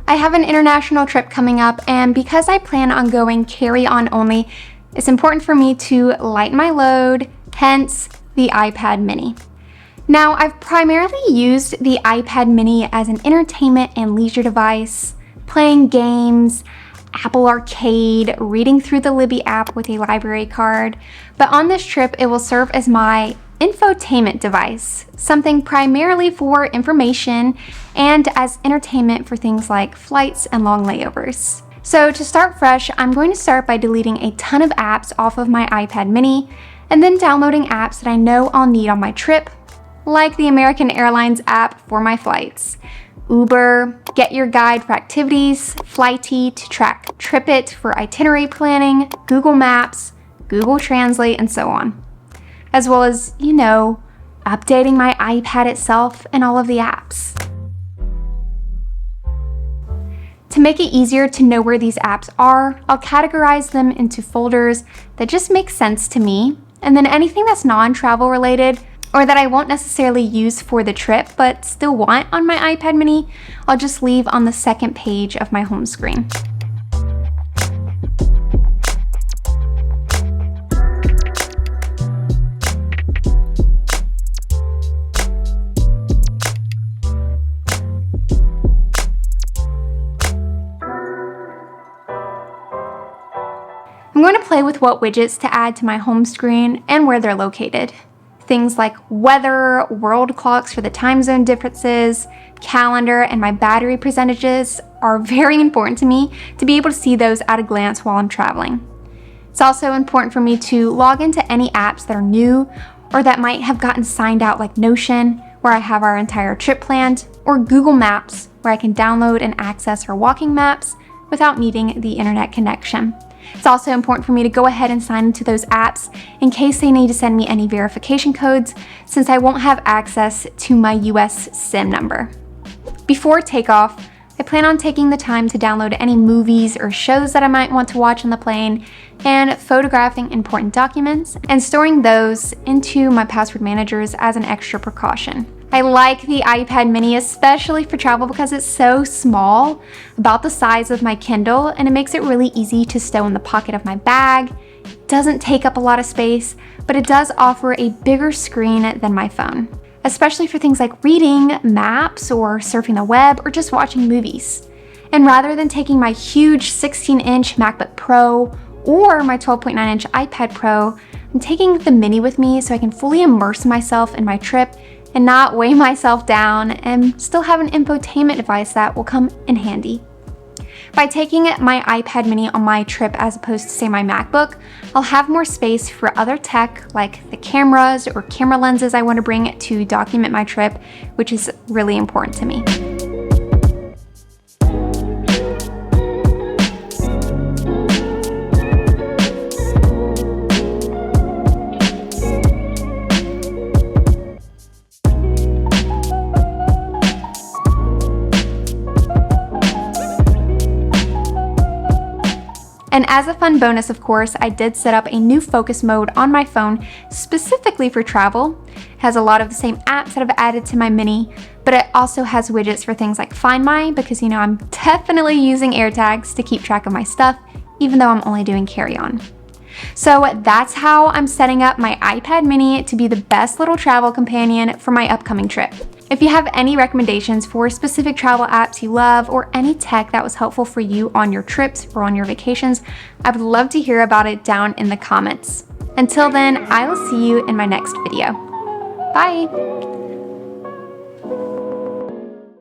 I have an international trip coming up, and because I plan on going carry-on only, it's important for me to lighten my load, hence the iPad mini. Now, I've primarily used the iPad mini as an entertainment and leisure device, playing games, Apple Arcade, reading through the Libby app with a library card, but on this trip it will serve as my infotainment device, something primarily for information and as entertainment for things like flights and long layovers. So to start fresh, I'm going to start by deleting a ton of apps off of my iPad mini and then downloading apps that I know I'll need on my trip, like the American Airlines app for my flights, Uber, Get Your Guide for activities, Flighty to track TripIt for itinerary planning, Google Maps, Google Translate, and so on. As well as, updating my iPad itself and all of the apps. To make it easier to know where these apps are, I'll categorize them into folders that just make sense to me, and then anything that's non-travel related or that I won't necessarily use for the trip but still want on my iPad mini, I'll just leave on the second page of my home screen. I'm going to play with what widgets to add to my home screen and where they're located. Things like weather, world clocks for the time zone differences, calendar, and my battery percentages are very important to me to be able to see those at a glance while I'm traveling. It's also important for me to log into any apps that are new or that might have gotten signed out, like Notion, where I have our entire trip planned, or Google Maps, where I can download and access our walking maps without needing the internet connection. It's also important for me to go ahead and sign into those apps in case they need to send me any verification codes, since I won't have access to my US SIM number. Before takeoff, I plan on taking the time to download any movies or shows that I might want to watch on the plane, and photographing important documents and storing those into my password managers as an extra precaution. I like the iPad mini, especially for travel, because it's so small, about the size of my Kindle, and it makes it really easy to stow in the pocket of my bag. It doesn't take up a lot of space, but it does offer a bigger screen than my phone, especially for things like reading, maps, or surfing the web, or just watching movies. And rather than taking my huge 16-inch MacBook Pro or my 12.9-inch iPad Pro, I'm taking the mini with me so I can fully immerse myself in my trip and not weigh myself down, and still have an infotainment device that will come in handy. By taking my iPad mini on my trip as opposed to, say, my MacBook, I'll have more space for other tech like the cameras or camera lenses I want to bring to document my trip, which is really important to me. And as a fun bonus, of course, I did set up a new focus mode on my phone specifically for travel. It has a lot of the same apps that I've added to my mini, but it also has widgets for things like Find My, because I'm definitely using AirTags to keep track of my stuff, even though I'm only doing carry-on. So that's how I'm setting up my iPad mini to be the best little travel companion for my upcoming trip. If you have any recommendations for specific travel apps you love, or any tech that was helpful for you on your trips or on your vacations, I would love to hear about it down in the comments. Until then, I will see you in my next video. Bye!